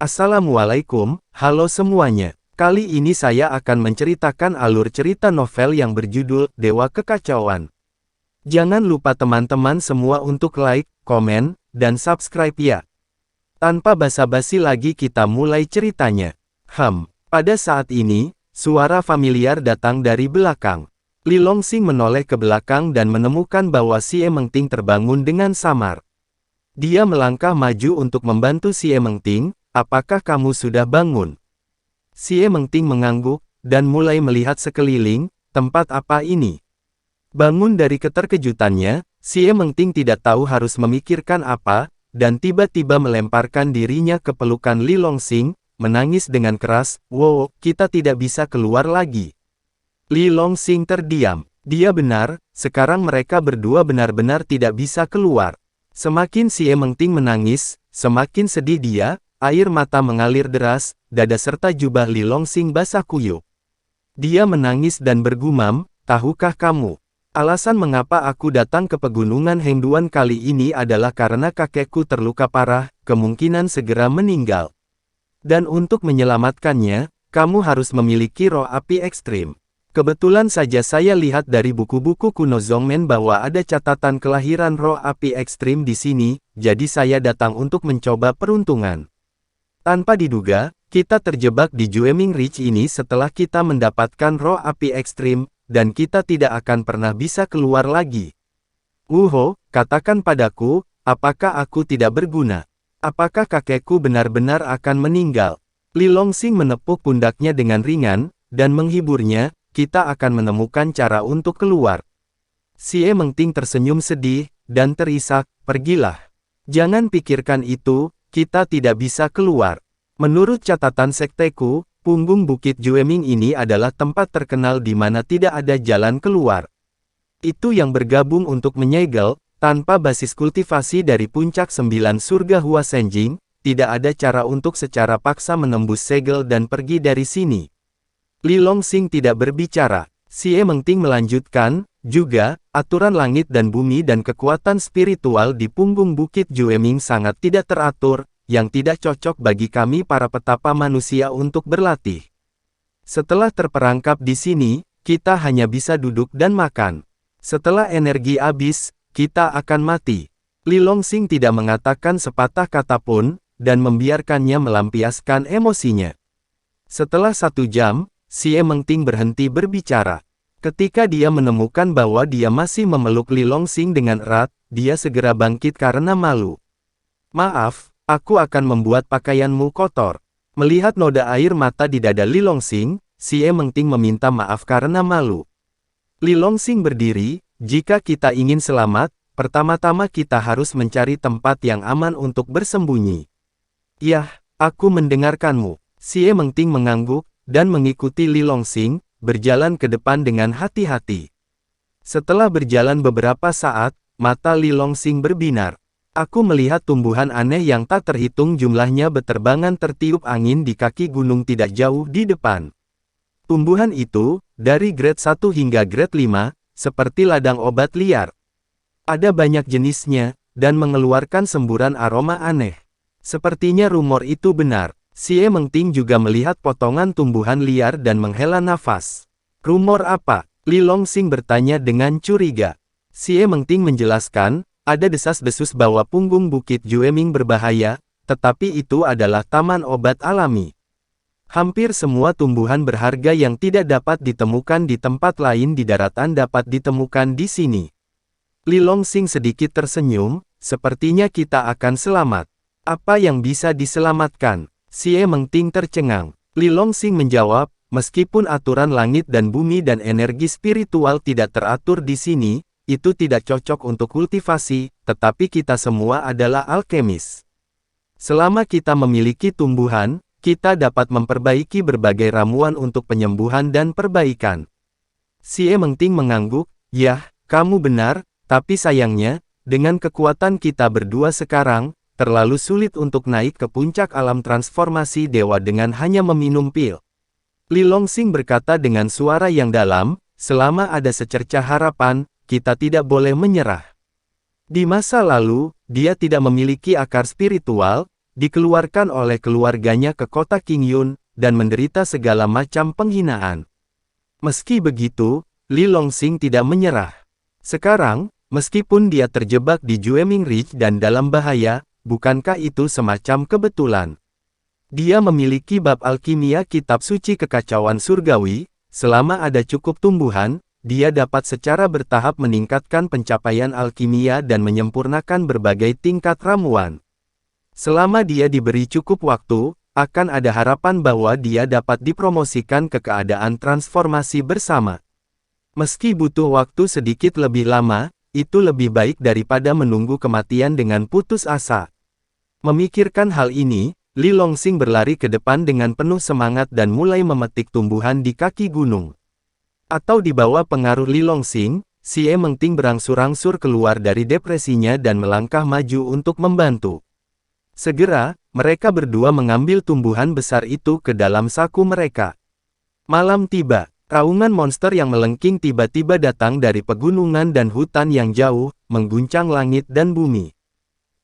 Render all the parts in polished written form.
Assalamualaikum, halo semuanya. Kali ini saya akan menceritakan alur cerita novel yang berjudul Dewa Kekacauan. Jangan lupa teman-teman semua untuk like, komen, dan subscribe ya. Tanpa basa-basi lagi kita mulai ceritanya. Pada saat ini, suara familiar datang dari belakang. Li Longsing menoleh ke belakang dan menemukan bahwa Xie Mengting terbangun dengan samar. Dia melangkah maju untuk membantu Xie Mengting. Apakah kamu sudah bangun? Xie Mengting mengangguk, dan mulai melihat sekeliling, tempat apa ini? Bangun dari keterkejutannya, Xie Mengting tidak tahu harus memikirkan apa, dan tiba-tiba melemparkan dirinya ke pelukan Li Longsing, menangis dengan keras, "Wow, kita tidak bisa keluar lagi." Li Longsing terdiam. Dia benar, sekarang mereka berdua benar-benar tidak bisa keluar. Semakin Xie Mengting menangis, semakin sedih dia. Air mata mengalir deras, dada serta jubah Li Longsing basah kuyup. Dia menangis dan bergumam, "Tahukah kamu? Alasan mengapa aku datang ke pegunungan Hengduan kali ini adalah karena kakekku terluka parah, kemungkinan segera meninggal. Dan untuk menyelamatkannya, kamu harus memiliki roh api ekstrim. Kebetulan saja saya lihat dari buku-buku kuno Zongmen bahwa ada catatan kelahiran roh api ekstrim di sini, jadi saya datang untuk mencoba peruntungan." Tanpa diduga, kita terjebak di Jueming Ridge ini setelah kita mendapatkan roh api ekstrim, dan kita tidak akan pernah bisa keluar lagi. Wuho, katakan padaku, apakah aku tidak berguna? Apakah kakekku benar-benar akan meninggal? Li Longsing menepuk pundaknya dengan ringan, dan menghiburnya, kita akan menemukan cara untuk keluar. Xie Mengting tersenyum sedih, dan terisak, "Pergilah. Jangan pikirkan itu. Kita tidak bisa keluar. Menurut catatan sekteku, punggung Bukit Jueming ini adalah tempat terkenal di mana tidak ada jalan keluar. Itu yang bergabung untuk menyegel, tanpa basis kultivasi dari puncak 9 surga Hua Senjing, tidak ada cara untuk secara paksa menembus segel dan pergi dari sini." Li Longsing tidak berbicara. Xie Mengting melanjutkan, "Juga, aturan langit dan bumi dan kekuatan spiritual di punggung Bukit Jueming sangat tidak teratur, yang tidak cocok bagi kami para petapa manusia untuk berlatih. Setelah terperangkap di sini, kita hanya bisa duduk dan makan. Setelah energi habis, kita akan mati." Li Longsing tidak mengatakan sepatah kata pun, dan membiarkannya melampiaskan emosinya. Setelah 1 jam, Xie Mengting berhenti berbicara. Ketika dia menemukan bahwa dia masih memeluk Li Longsing dengan erat, dia segera bangkit karena malu. "Maaf, aku akan membuat pakaianmu kotor." Melihat noda air mata di dada Li Longsing, Xie Mengting meminta maaf karena malu. Li Longsing berdiri, "Jika kita ingin selamat, pertama-tama kita harus mencari tempat yang aman untuk bersembunyi." "Yah, aku mendengarkanmu." Xie Mengting mengangguk, dan mengikuti Li Longsing, berjalan ke depan dengan hati-hati. Setelah berjalan beberapa saat, mata Li Longsing berbinar. "Aku melihat tumbuhan aneh yang tak terhitung jumlahnya beterbangan tertiup angin di kaki gunung tidak jauh di depan. Tumbuhan itu, dari grade 1 hingga grade 5, seperti ladang obat liar. Ada banyak jenisnya, dan mengeluarkan semburan aroma aneh. Sepertinya rumor itu benar." Xie Mengting juga melihat potongan tumbuhan liar dan menghela nafas. "Rumor apa?" Li Longsing bertanya dengan curiga. Xie Mengting menjelaskan, ada desas-desus bahwa punggung Bukit Jueming berbahaya, tetapi itu adalah taman obat alami. Hampir semua tumbuhan berharga yang tidak dapat ditemukan di tempat lain di daratan dapat ditemukan di sini. Li Longsing sedikit tersenyum, "Sepertinya kita akan selamat." "Apa yang bisa diselamatkan?" Xie Mengting tercengang. Li Longsing menjawab, "Meskipun aturan langit dan bumi dan energi spiritual tidak teratur di sini, itu tidak cocok untuk kultivasi, tetapi kita semua adalah alkemis. Selama kita memiliki tumbuhan, kita dapat memperbaiki berbagai ramuan untuk penyembuhan dan perbaikan." Xie Mengting mengangguk, "Yah, kamu benar, tapi sayangnya, dengan kekuatan kita berdua sekarang, terlalu sulit untuk naik ke puncak alam transformasi dewa dengan hanya meminum pil." Li Longsing berkata dengan suara yang dalam, "Selama ada secercah harapan, kita tidak boleh menyerah." Di masa lalu, dia tidak memiliki akar spiritual, dikeluarkan oleh keluarganya ke kota Qingyun, dan menderita segala macam penghinaan. Meski begitu, Li Longxing tidak menyerah. Sekarang, meskipun dia terjebak di Jueming Ridge dan dalam bahaya, bukankah itu semacam kebetulan? Dia memiliki bab alkimia kitab suci kekacauan surgawi. Selama ada cukup tumbuhan, dia dapat secara bertahap meningkatkan pencapaian alkimia dan menyempurnakan berbagai tingkat ramuan. Selama dia diberi cukup waktu, akan ada harapan bahwa dia dapat dipromosikan ke keadaan transformasi bersama. Meski butuh waktu sedikit lebih lama, itu lebih baik daripada menunggu kematian dengan putus asa. Memikirkan hal ini, Li Longxing berlari ke depan dengan penuh semangat dan mulai memetik tumbuhan di kaki gunung. Atau di bawah pengaruh Li Longxing, Xie Mengting berangsur-angsur keluar dari depresinya dan melangkah maju untuk membantu. Segera, mereka berdua mengambil tumbuhan besar itu ke dalam saku mereka. Malam tiba, raungan monster yang melengking tiba-tiba datang dari pegunungan dan hutan yang jauh, mengguncang langit dan bumi.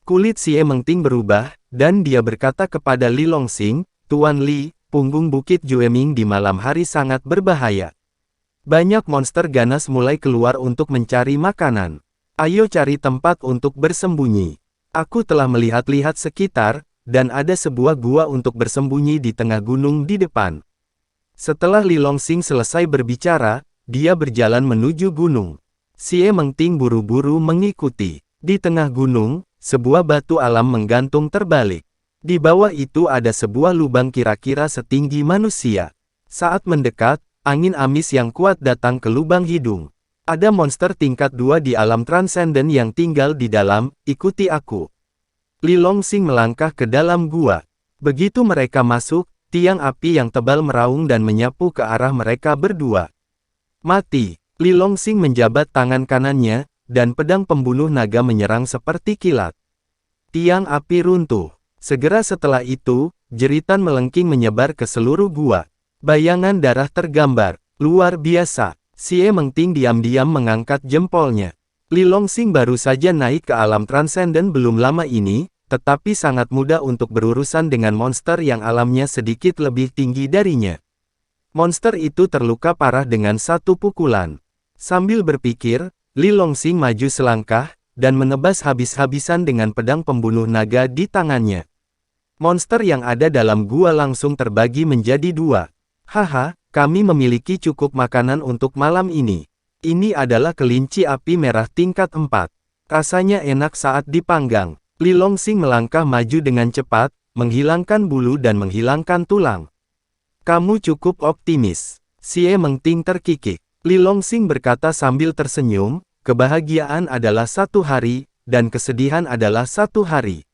Kulit Xie Mengting berubah, dan dia berkata kepada Li Longxing, "Tuan Li, punggung Bukit Jueming di malam hari sangat berbahaya. Banyak monster ganas mulai keluar untuk mencari makanan. Ayo cari tempat untuk bersembunyi. Aku telah melihat-lihat sekitar, dan ada sebuah gua untuk bersembunyi di tengah gunung di depan." Setelah Li Longxing selesai berbicara, dia berjalan menuju gunung. Xie Mengting buru-buru mengikuti. Di tengah gunung, sebuah batu alam menggantung terbalik. Di bawah itu ada sebuah lubang kira-kira setinggi manusia. Saat mendekat, angin amis yang kuat datang ke lubang hidung. Ada monster tingkat 2 di alam transenden yang tinggal di dalam, ikuti aku. Li Longxing melangkah ke dalam gua. Begitu mereka masuk, tiang api yang tebal meraung dan menyapu ke arah mereka berdua. Mati! Li Longxing menjabat tangan kanannya, dan pedang pembunuh naga menyerang seperti kilat. Tiang api runtuh. Segera setelah itu, jeritan melengking menyebar ke seluruh gua. Bayangan darah tergambar. Luar biasa. Xie Mengting diam-diam mengangkat jempolnya. Li Longxing baru saja naik ke alam transenden belum lama ini, tetapi sangat mudah untuk berurusan dengan monster yang alamnya sedikit lebih tinggi darinya. Monster itu terluka parah dengan satu pukulan. Sambil berpikir, Li Longxing maju selangkah, dan menebas habis-habisan dengan pedang pembunuh naga di tangannya. Monster yang ada dalam gua langsung terbagi menjadi dua. Haha, kami memiliki cukup makanan untuk malam ini. Ini adalah kelinci api merah tingkat 4. Rasanya enak saat dipanggang. Li Longxing melangkah maju dengan cepat, menghilangkan bulu dan menghilangkan tulang. Kamu cukup optimis. Xie Mengting terkikik. Li Longxing berkata sambil tersenyum, kebahagiaan adalah satu hari, dan kesedihan adalah satu hari.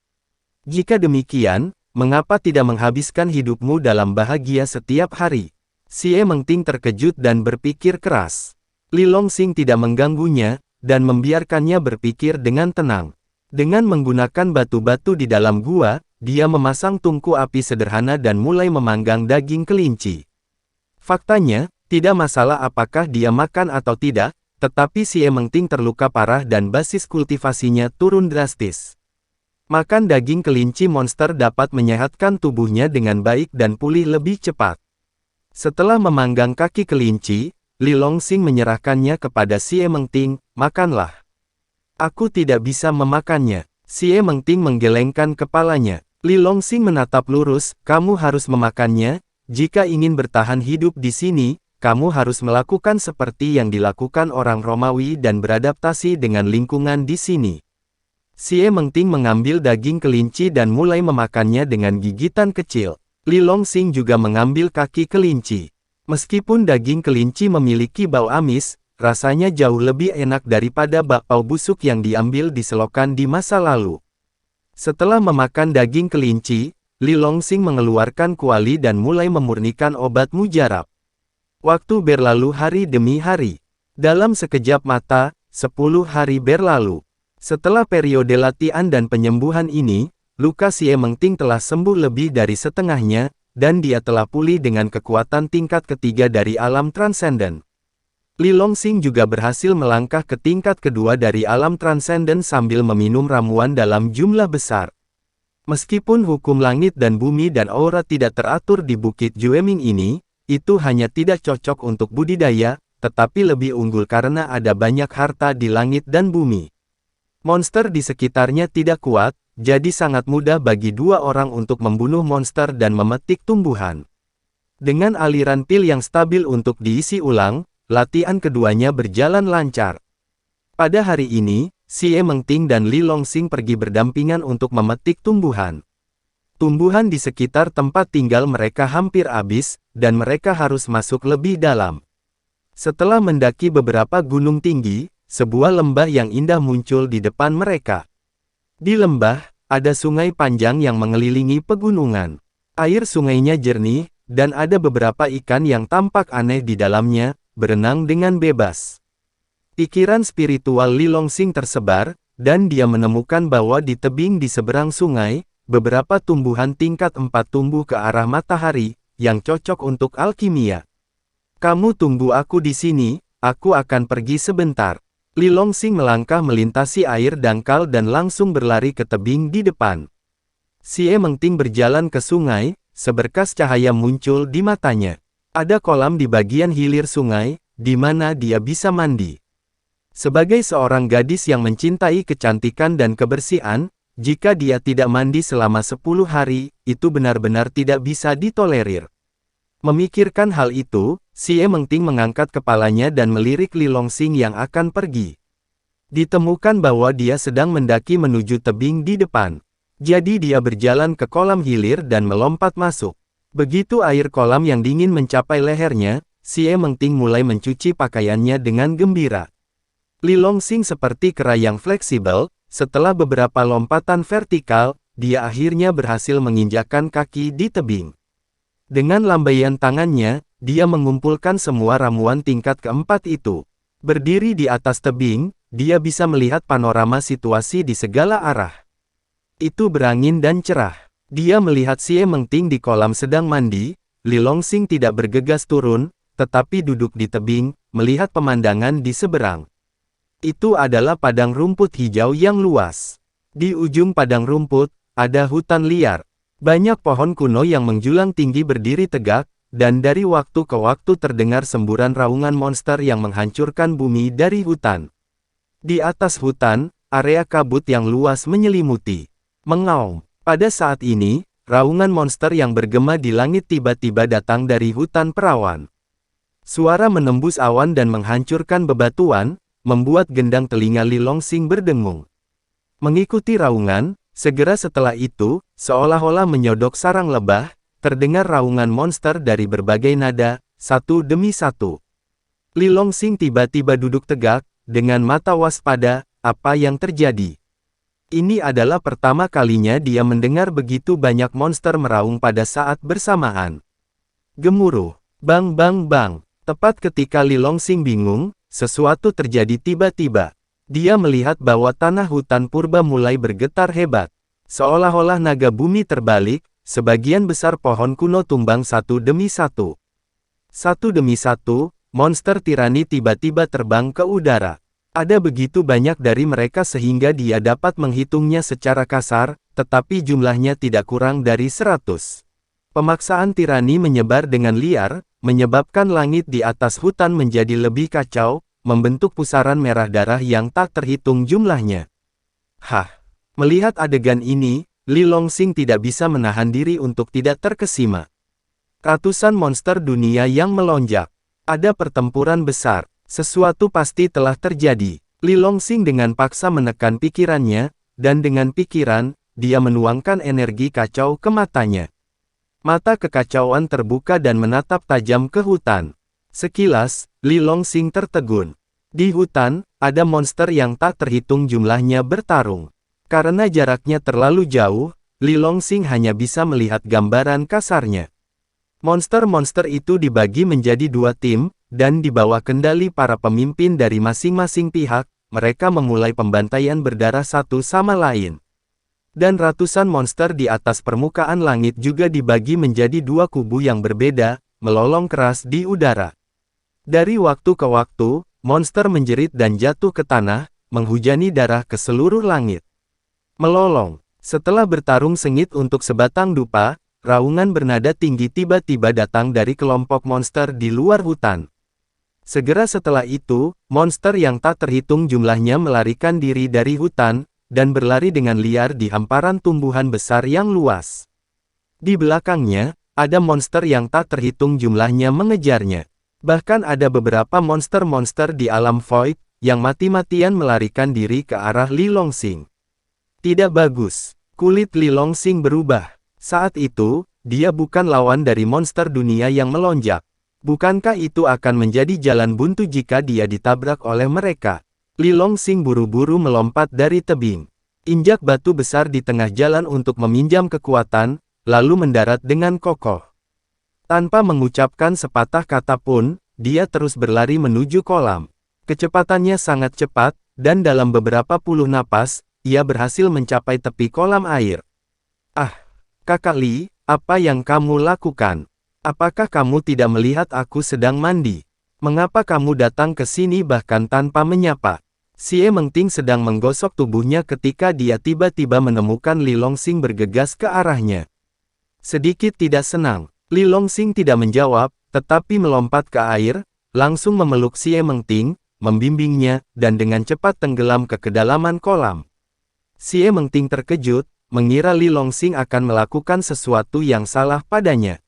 Jika demikian, mengapa tidak menghabiskan hidupmu dalam bahagia setiap hari? Xie Mengting terkejut dan berpikir keras. Li Longxing tidak mengganggunya, dan membiarkannya berpikir dengan tenang. Dengan menggunakan batu-batu di dalam gua, dia memasang tungku api sederhana dan mulai memanggang daging kelinci. Faktanya, tidak masalah apakah dia makan atau tidak, tetapi Xie Mengting terluka parah dan basis kultivasinya turun drastis. Makan daging kelinci monster dapat menyehatkan tubuhnya dengan baik dan pulih lebih cepat. Setelah memanggang kaki kelinci, Li Longxing menyerahkannya kepada Xie Mengting, makanlah. Aku tidak bisa memakannya. Xie Mengting menggelengkan kepalanya. Li Longxing menatap lurus, kamu harus memakannya, jika ingin bertahan hidup di sini, kamu harus melakukan seperti yang dilakukan orang Romawi dan beradaptasi dengan lingkungan di sini. Xie Mengting mengambil daging kelinci dan mulai memakannya dengan gigitan kecil. Li Longxing juga mengambil kaki kelinci. Meskipun daging kelinci memiliki bau amis, rasanya jauh lebih enak daripada bakpao busuk yang diambil di selokan di masa lalu. Setelah memakan daging kelinci, Li Longxing mengeluarkan kuali dan mulai memurnikan obat mujarab. Waktu berlalu hari demi hari. Dalam sekejap mata, 10 hari berlalu. Setelah periode latihan dan penyembuhan ini, luka Xie Mengting telah sembuh lebih dari setengahnya, dan dia telah pulih dengan kekuatan tingkat ketiga dari alam transenden. Li Longxing juga berhasil melangkah ke tingkat kedua dari alam transenden sambil meminum ramuan dalam jumlah besar. Meskipun hukum langit dan bumi dan aura tidak teratur di Bukit Jueming ini, itu hanya tidak cocok untuk budidaya, tetapi lebih unggul karena ada banyak harta di langit dan bumi. Monster di sekitarnya tidak kuat, jadi sangat mudah bagi dua orang untuk membunuh monster dan memetik tumbuhan. Dengan aliran pil yang stabil untuk diisi ulang, latihan keduanya berjalan lancar. Pada hari ini, Xie Mengting dan Li Longxing pergi berdampingan untuk memetik tumbuhan. Tumbuhan di sekitar tempat tinggal mereka hampir habis, dan mereka harus masuk lebih dalam. Setelah mendaki beberapa gunung tinggi, sebuah lembah yang indah muncul di depan mereka. Di lembah, ada sungai panjang yang mengelilingi pegunungan. Air sungainya jernih, dan ada beberapa ikan yang tampak aneh di dalamnya, berenang dengan bebas. Pikiran spiritual Li Longxing tersebar, dan dia menemukan bahwa di tebing di seberang sungai, beberapa tumbuhan tingkat 4 tumbuh ke arah matahari, yang cocok untuk alkimia. Kamu tunggu aku di sini, aku akan pergi sebentar. Li Longxing melangkah melintasi air dangkal dan langsung berlari ke tebing di depan. Xie Mengting berjalan ke sungai, seberkas cahaya muncul di matanya. Ada kolam di bagian hilir sungai, di mana dia bisa mandi. Sebagai seorang gadis yang mencintai kecantikan dan kebersihan, jika dia tidak mandi selama 10 hari, itu benar-benar tidak bisa ditolerir. Memikirkan hal itu, Xie Mengting mengangkat kepalanya dan melirik Li Longxing yang akan pergi. Ditemukan bahwa dia sedang mendaki menuju tebing di depan. Jadi dia berjalan ke kolam hilir dan melompat masuk. Begitu air kolam yang dingin mencapai lehernya, Xie Mengting mulai mencuci pakaiannya dengan gembira. Li Longxing seperti kera yang fleksibel, setelah beberapa lompatan vertikal, dia akhirnya berhasil menginjakkan kaki di tebing. Dengan lambaian tangannya, dia mengumpulkan semua ramuan tingkat keempat itu. Berdiri di atas tebing, dia bisa melihat panorama situasi di segala arah. Itu berangin dan cerah. Dia melihat Xie Mengting di kolam sedang mandi, Li Longxing tidak bergegas turun, tetapi duduk di tebing, melihat pemandangan di seberang. Itu adalah padang rumput hijau yang luas. Di ujung padang rumput, ada hutan liar. Banyak pohon kuno yang menjulang tinggi berdiri tegak, dan dari waktu ke waktu terdengar semburan raungan monster yang menghancurkan bumi dari hutan. Di atas hutan, area kabut yang luas menyelimuti. Mengaum. Pada saat ini, raungan monster yang bergema di langit tiba-tiba datang dari hutan perawan. Suara menembus awan dan menghancurkan bebatuan, membuat gendang telinga Li Longxing berdengung. Mengikuti raungan, segera setelah itu, seolah-olah menyodok sarang lebah, terdengar raungan monster dari berbagai nada, satu demi satu. Li Longxing tiba-tiba duduk tegak, dengan mata waspada, apa yang terjadi? Ini adalah pertama kalinya dia mendengar begitu banyak monster meraung pada saat bersamaan. Gemuruh, bang bang bang, tepat ketika Li Longxing bingung, sesuatu terjadi tiba-tiba. Dia melihat bahwa tanah hutan purba mulai bergetar hebat. Seolah-olah naga bumi terbalik, sebagian besar pohon kuno tumbang satu demi satu. Satu demi satu, monster tirani tiba-tiba terbang ke udara. Ada begitu banyak dari mereka sehingga dia dapat menghitungnya secara kasar, tetapi jumlahnya tidak kurang dari 100. Pemaksaan tirani menyebar dengan liar, menyebabkan langit di atas hutan menjadi lebih kacau, membentuk pusaran merah darah yang tak terhitung jumlahnya. Hah! Melihat adegan ini, Li Longxing tidak bisa menahan diri untuk tidak terkesima. Ratusan monster dunia yang melonjak. Ada pertempuran besar. Sesuatu pasti telah terjadi. Li Longxing dengan paksa menekan pikirannya, dan dengan pikiran, dia menuangkan energi kacau ke matanya. Mata kekacauan terbuka dan menatap tajam ke hutan. Sekilas, Li Longxing tertegun. Di hutan, ada monster yang tak terhitung jumlahnya bertarung. Karena jaraknya terlalu jauh, Li Longxing hanya bisa melihat gambaran kasarnya. Monster-monster itu dibagi menjadi dua tim, dan di bawah kendali para pemimpin dari masing-masing pihak, mereka memulai pembantaian berdarah satu sama lain. Dan ratusan monster di atas permukaan langit juga dibagi menjadi dua kubu yang berbeda, melolong keras di udara. Dari waktu ke waktu, monster menjerit dan jatuh ke tanah, menghujani darah ke seluruh langit. Melolong, Setelah bertarung sengit untuk sebatang dupa, raungan bernada tinggi tiba-tiba datang dari kelompok monster di luar hutan. Segera setelah itu, monster yang tak terhitung jumlahnya melarikan diri dari hutan, dan berlari dengan liar di hamparan tumbuhan besar yang luas. Di belakangnya, ada monster yang tak terhitung jumlahnya mengejarnya. Bahkan ada beberapa monster-monster di alam void, yang mati-matian melarikan diri ke arah Li Longsing. Tidak bagus. Kulit Li Longsing berubah. Saat itu, dia bukan lawan dari monster dunia yang melonjak. Bukankah itu akan menjadi jalan buntu jika dia ditabrak oleh mereka? Li Longsing buru-buru melompat dari tebing. Injak batu besar di tengah jalan untuk meminjam kekuatan, lalu mendarat dengan kokoh. Tanpa mengucapkan sepatah kata pun, dia terus berlari menuju kolam. Kecepatannya sangat cepat, dan dalam beberapa puluh napas, ia berhasil mencapai tepi kolam air. Ah, Kakak Li, apa yang kamu lakukan? Apakah kamu tidak melihat aku sedang mandi? Mengapa kamu datang ke sini bahkan tanpa menyapa? Xie Mengting sedang menggosok tubuhnya ketika dia tiba-tiba menemukan Li Longsing bergegas ke arahnya. Sedikit tidak senang, Li Longsing tidak menjawab, tetapi melompat ke air, langsung memeluk Xie Mengting, membimbingnya, dan dengan cepat tenggelam ke kedalaman kolam. Xie Mengting terkejut, mengira Li Longsing akan melakukan sesuatu yang salah padanya.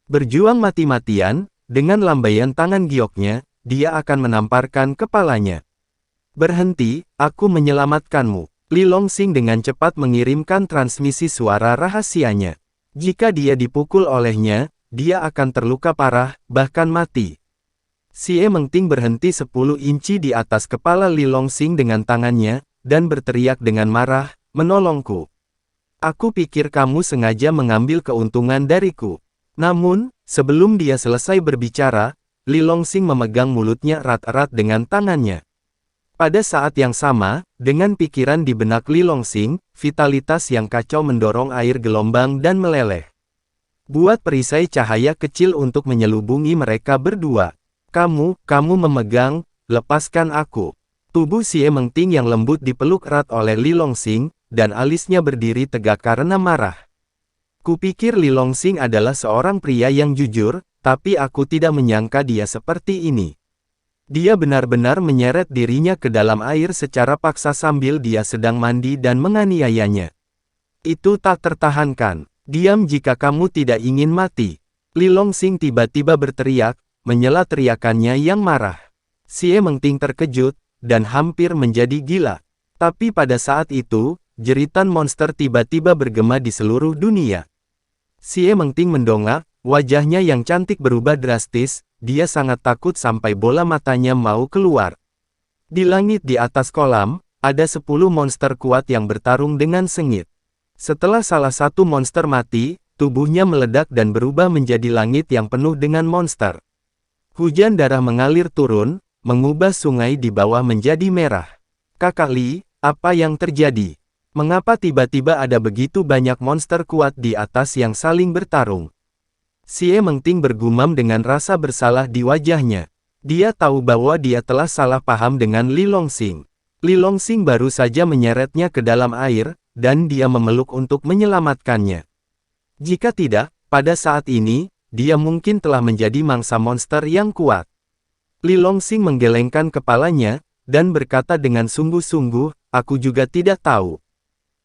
Berjuang mati-matian, dengan lambaian tangan gioknya, dia akan menamparkan kepalanya. Berhenti, aku menyelamatkanmu. Li Longsing dengan cepat mengirimkan transmisi suara rahasianya. Jika dia dipukul olehnya, dia akan terluka parah, bahkan mati. Xie Mengting berhenti 10 inci di atas kepala Li Longsing dengan tangannya, dan berteriak dengan marah, menolongku. Aku pikir kamu sengaja mengambil keuntungan dariku. Namun, sebelum dia selesai berbicara, Li Longsing memegang mulutnya erat-erat dengan tangannya. Pada saat yang sama, dengan pikiran di benak Li Longsing, vitalitas yang kacau mendorong air gelombang dan meleleh. Buat perisai cahaya kecil untuk menyelubungi mereka berdua. Kamu memegang, lepaskan aku. Tubuh Xie Mengting yang lembut dipeluk erat oleh Li Longsing, dan alisnya berdiri tegak karena marah. Kupikir Li Longsing adalah seorang pria yang jujur, tapi aku tidak menyangka dia seperti ini. Dia benar-benar menyeret dirinya ke dalam air secara paksa sambil dia sedang mandi dan menganiayanya. Itu tak tertahankan. Diam jika kamu tidak ingin mati. Li Longsing tiba-tiba berteriak, menyela teriakannya yang marah. Xie Mengting terkejut, dan hampir menjadi gila. Tapi pada saat itu, jeritan monster tiba-tiba bergema di seluruh dunia. Xie Mengting mendongak, wajahnya yang cantik berubah drastis, dia sangat takut sampai bola matanya mau keluar. Di langit di atas kolam, ada 10 monster kuat yang bertarung dengan sengit. Setelah salah satu monster mati, tubuhnya meledak dan berubah menjadi langit yang penuh dengan monster. Hujan darah mengalir turun, mengubah sungai di bawah menjadi merah. Kakak Li, apa yang terjadi? Mengapa tiba-tiba ada begitu banyak monster kuat di atas yang saling bertarung? Xie Mengting bergumam dengan rasa bersalah di wajahnya. Dia tahu bahwa dia telah salah paham dengan Li Longsing. Li Longsing baru saja menyeretnya ke dalam air, dan dia memeluk untuk menyelamatkannya. Jika tidak, pada saat ini, dia mungkin telah menjadi mangsa monster yang kuat. Li Longsing menggelengkan kepalanya, dan berkata dengan sungguh-sungguh, aku juga tidak tahu.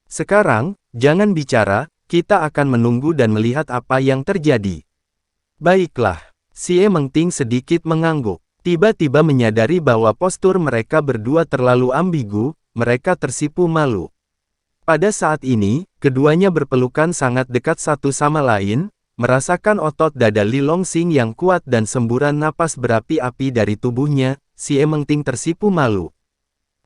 Sekarang, jangan bicara, kita akan menunggu dan melihat apa yang terjadi. Baiklah, Xie Mengting sedikit mengangguk. Tiba-tiba menyadari bahwa postur mereka berdua terlalu ambigu, mereka tersipu malu. Pada saat ini, keduanya berpelukan sangat dekat satu sama lain, merasakan otot dada Li Longsing yang kuat dan semburan napas berapi-api dari tubuhnya, Xie Mengting tersipu malu.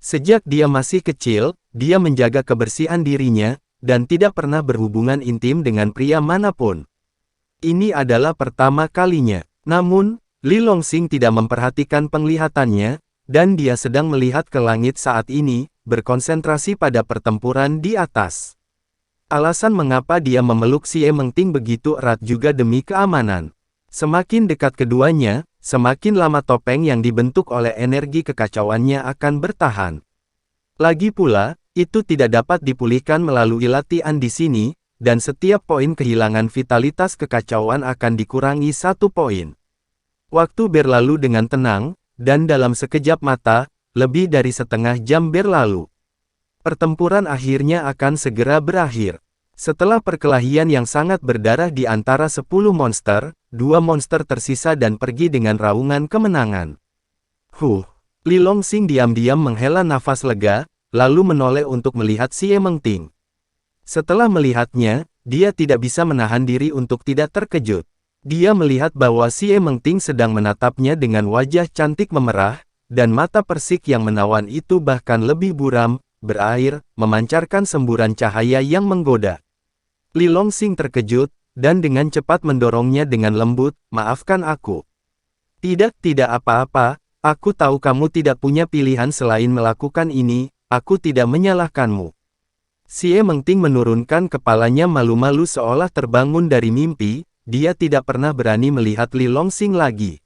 Sejak dia masih kecil, dia menjaga kebersihan dirinya, dan tidak pernah berhubungan intim dengan pria manapun. Ini adalah pertama kalinya. Namun, Li Longsing tidak memperhatikan penglihatannya, dan dia sedang melihat ke langit saat ini, berkonsentrasi pada pertempuran di atas. Alasan mengapa dia memeluk Xie Mengting begitu erat juga demi keamanan. Semakin dekat keduanya, semakin lama topeng yang dibentuk oleh energi kekacauannya akan bertahan. Lagi pula, Itu tidak dapat dipulihkan melalui latihan di sini, dan setiap poin kehilangan vitalitas kekacauan akan dikurangi 1 poin. Waktu berlalu dengan tenang, dan dalam sekejap mata, lebih dari setengah jam berlalu. Pertempuran akhirnya akan segera berakhir. Setelah perkelahian yang sangat berdarah di antara 10 monster, 2 monster tersisa dan pergi dengan raungan kemenangan. Li Longsing diam-diam menghela nafas lega, lalu menoleh untuk melihat Xie Mengting. Setelah melihatnya, dia tidak bisa menahan diri untuk tidak terkejut. Dia melihat bahwa Xie Mengting sedang menatapnya dengan wajah cantik memerah, dan mata persik yang menawan itu bahkan lebih buram, berair, memancarkan semburan cahaya yang menggoda. Li Longsing terkejut, dan dengan cepat mendorongnya dengan lembut, "Maafkan aku." Tidak apa-apa, aku tahu kamu tidak punya pilihan selain melakukan ini, aku tidak menyalahkanmu. Xie Mengting menurunkan kepalanya malu-malu seolah terbangun dari mimpi, dia tidak pernah berani melihat Li Longsing lagi.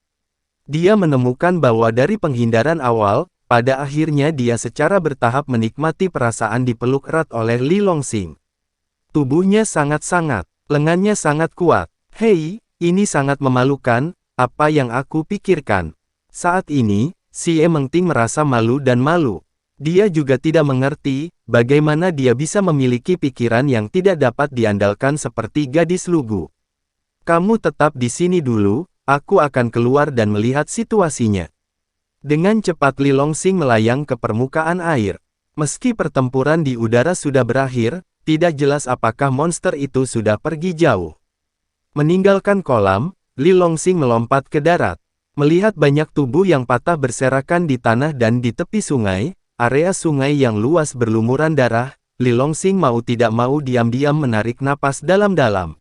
Dia menemukan bahwa dari penghindaran awal, pada akhirnya dia secara bertahap menikmati perasaan dipeluk erat oleh Li Longsing. Tubuhnya sangat-sangat, lengannya sangat kuat. Hei, ini sangat memalukan, apa yang aku pikirkan. Saat ini, Xie Mengting merasa malu dan malu. Dia juga tidak mengerti, bagaimana dia bisa memiliki pikiran yang tidak dapat diandalkan seperti gadis lugu. Kamu tetap di sini dulu, aku akan keluar dan melihat situasinya. Dengan cepat Li Longsing melayang ke permukaan air. Meski pertempuran di udara sudah berakhir, tidak jelas apakah monster itu sudah pergi jauh. Meninggalkan kolam, Li Longsing melompat ke darat. Melihat banyak tubuh yang patah berserakan di tanah dan di tepi sungai, area sungai yang luas berlumuran darah, Li Longsing mau tidak mau diam-diam menarik napas dalam-dalam.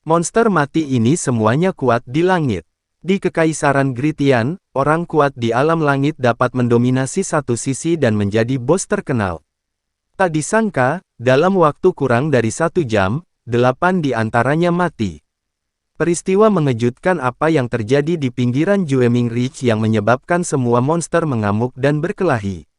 Monster mati ini semuanya kuat di langit. Di Kekaisaran Gritian, orang kuat di alam langit dapat mendominasi satu sisi dan menjadi bos terkenal. Tak disangka, dalam waktu kurang dari 1 jam, 8 di antaranya mati. Peristiwa mengejutkan apa yang terjadi di pinggiran Jueming Ridge yang menyebabkan semua monster mengamuk dan berkelahi.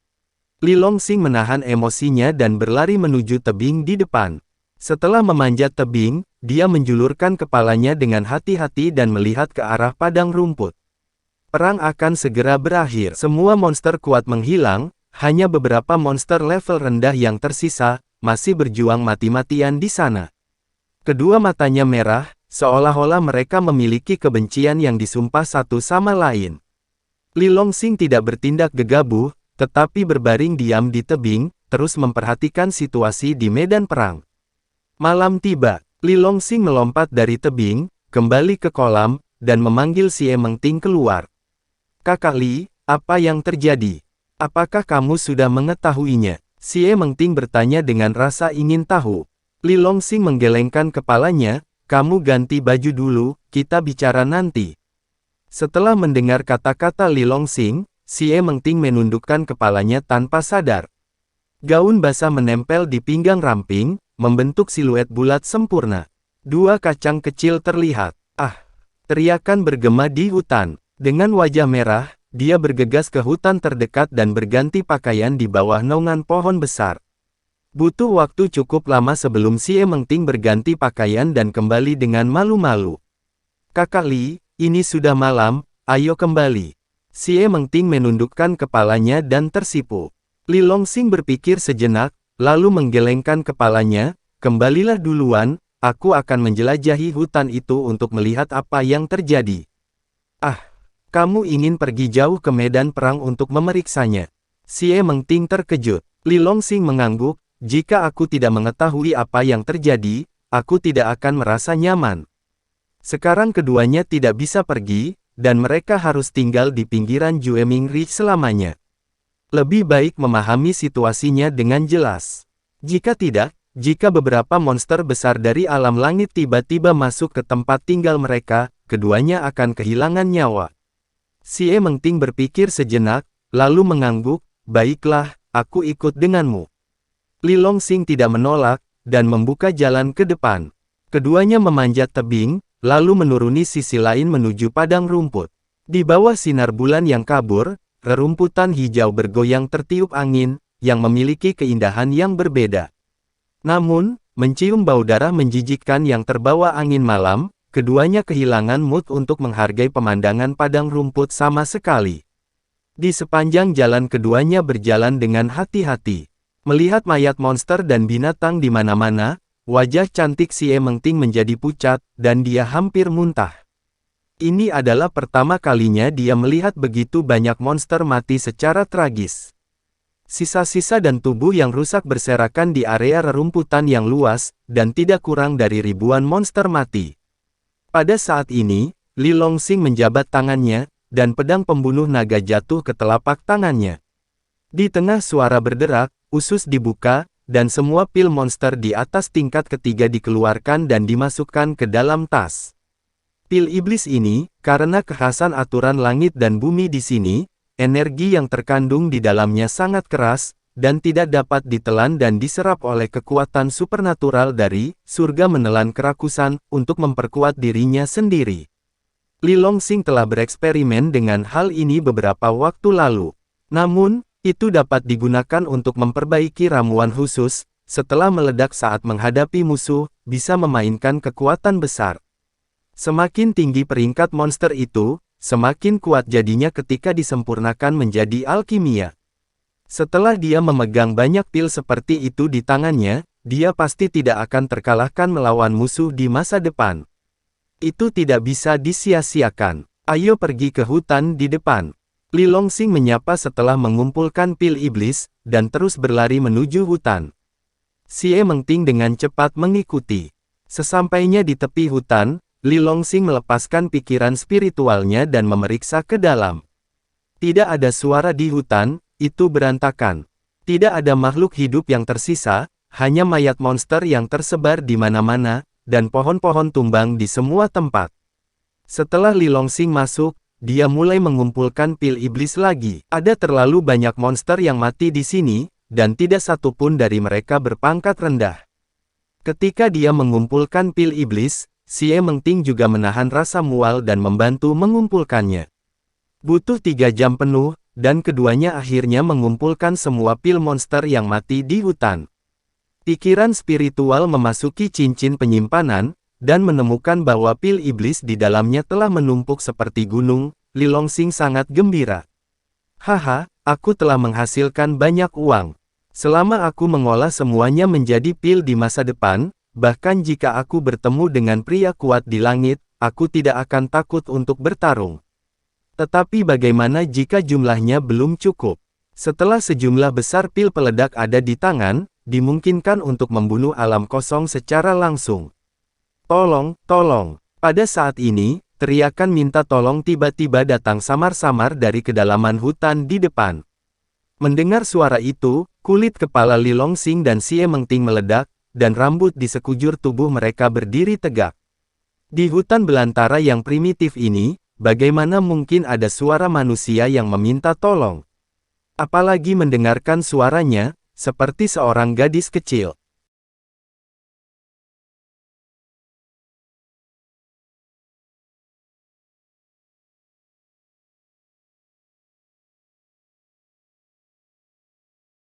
Li Longsing menahan emosinya dan berlari menuju tebing di depan. Setelah memanjat tebing, dia menjulurkan kepalanya dengan hati-hati dan melihat ke arah padang rumput. Perang akan segera berakhir. Semua monster kuat menghilang, hanya beberapa monster level rendah yang tersisa, masih berjuang mati-matian di sana. Kedua matanya merah, seolah-olah mereka memiliki kebencian yang disumpah satu sama lain. Li Longsing tidak bertindak gegabah, tetapi berbaring diam di tebing, terus memperhatikan situasi di medan perang. Malam tiba, Li Longsing melompat dari tebing, kembali ke kolam, dan memanggil Xie Mengting keluar. "Kakak Li, apa yang terjadi? Apakah kamu sudah mengetahuinya?" Xie Mengting bertanya dengan rasa ingin tahu. Li Longsing menggelengkan kepalanya, "Kamu ganti baju dulu, kita bicara nanti." Setelah mendengar kata-kata Li Longsing, Xie Mengting menundukkan kepalanya tanpa sadar. Gaun basah menempel di pinggang ramping, membentuk siluet bulat sempurna. 2 kacang kecil terlihat. "Ah!" teriakan bergema di hutan. Dengan wajah merah, dia bergegas ke hutan terdekat dan berganti pakaian di bawah naungan pohon besar. Butuh waktu cukup lama sebelum Xie Mengting berganti pakaian dan kembali dengan malu-malu. "Kakak Li, ini sudah malam, ayo kembali." Xie Mengting menundukkan kepalanya dan tersipu. Li Longsing berpikir sejenak, lalu menggelengkan kepalanya, "Kembalilah duluan, aku akan menjelajahi hutan itu untuk melihat apa yang terjadi." "Ah, kamu ingin pergi jauh ke medan perang untuk memeriksanya?" Xie Mengting terkejut. Li Longsing mengangguk, "Jika aku tidak mengetahui apa yang terjadi, aku tidak akan merasa nyaman. Sekarang keduanya tidak bisa pergi, dan mereka harus tinggal di pinggiran Jueming Ridge selamanya. Lebih baik memahami situasinya dengan jelas. Jika tidak, jika beberapa monster besar dari alam langit tiba-tiba masuk ke tempat tinggal mereka, keduanya akan kehilangan nyawa." Xie Mengting berpikir sejenak, lalu mengangguk, "Baiklah, aku ikut denganmu." Li Longsing tidak menolak, dan membuka jalan ke depan. Keduanya memanjat tebing, lalu menuruni sisi lain menuju padang rumput. Di bawah sinar bulan yang kabur, rerumputan hijau bergoyang tertiup angin, yang memiliki keindahan yang berbeda. Namun, mencium bau darah menjijikkan yang terbawa angin malam, keduanya kehilangan mood untuk menghargai pemandangan padang rumput sama sekali. Di sepanjang jalan keduanya berjalan dengan hati-hati. Melihat mayat monster dan binatang di mana-mana, wajah cantik Xie Mengting menjadi pucat, dan dia hampir muntah. Ini adalah pertama kalinya dia melihat begitu banyak monster mati secara tragis. Sisa-sisa dan tubuh yang rusak berserakan di area rerumputan yang luas, dan tidak kurang dari ribuan monster mati. Pada saat ini, Li Longsing menjabat tangannya, dan pedang pembunuh naga jatuh ke telapak tangannya. Di tengah suara berderak, usus dibuka, dan semua pil monster di atas tingkat ketiga dikeluarkan dan dimasukkan ke dalam tas. Pil iblis ini, karena kekhasan aturan langit dan bumi di sini, energi yang terkandung di dalamnya sangat keras, dan tidak dapat ditelan dan diserap oleh kekuatan supernatural dari surga menelan kerakusan untuk memperkuat dirinya sendiri. Li Longsing telah bereksperimen dengan hal ini beberapa waktu lalu. Namun, itu dapat digunakan untuk memperbaiki ramuan khusus, setelah meledak saat menghadapi musuh, bisa memainkan kekuatan besar. Semakin tinggi peringkat monster itu, semakin kuat jadinya ketika disempurnakan menjadi alkimia. Setelah dia memegang banyak pil seperti itu di tangannya, dia pasti tidak akan terkalahkan melawan musuh di masa depan. Itu tidak bisa disia-siakan. Ayo pergi ke hutan di depan. Li Longsing menyapa setelah mengumpulkan pil iblis, dan terus berlari menuju hutan. Xie Mengting dengan cepat mengikuti. Sesampainya di tepi hutan, Li Longsing melepaskan pikiran spiritualnya dan memeriksa ke dalam. Tidak ada suara di hutan, itu berantakan. Tidak ada makhluk hidup yang tersisa, hanya mayat monster yang tersebar di mana-mana, dan pohon-pohon tumbang di semua tempat. Setelah Li Longsing masuk, dia mulai mengumpulkan pil iblis lagi. Ada terlalu banyak monster yang mati di sini, dan tidak satu pun dari mereka berpangkat rendah. Ketika dia mengumpulkan pil iblis, Xie Mengting juga menahan rasa mual dan membantu mengumpulkannya. Butuh 3 jam penuh, dan keduanya akhirnya mengumpulkan semua pil monster yang mati di hutan. Pikiran spiritual memasuki cincin penyimpanan, dan menemukan bahwa pil iblis di dalamnya telah menumpuk seperti gunung. Li Longsing sangat gembira. Haha, aku telah menghasilkan banyak uang. Selama aku mengolah semuanya menjadi pil di masa depan, bahkan jika aku bertemu dengan pria kuat di langit, aku tidak akan takut untuk bertarung. Tetapi bagaimana jika jumlahnya belum cukup? Setelah sejumlah besar pil peledak ada di tangan, dimungkinkan untuk membunuh alam kosong secara langsung. Tolong, tolong. Pada saat ini, teriakan minta tolong tiba-tiba datang samar-samar dari kedalaman hutan di depan. Mendengar suara itu, kulit kepala Li Longsing dan Xie Mengting meledak, dan rambut di sekujur tubuh mereka berdiri tegak. Di hutan belantara yang primitif ini, bagaimana mungkin ada suara manusia yang meminta tolong? Apalagi mendengarkan suaranya, seperti seorang gadis kecil.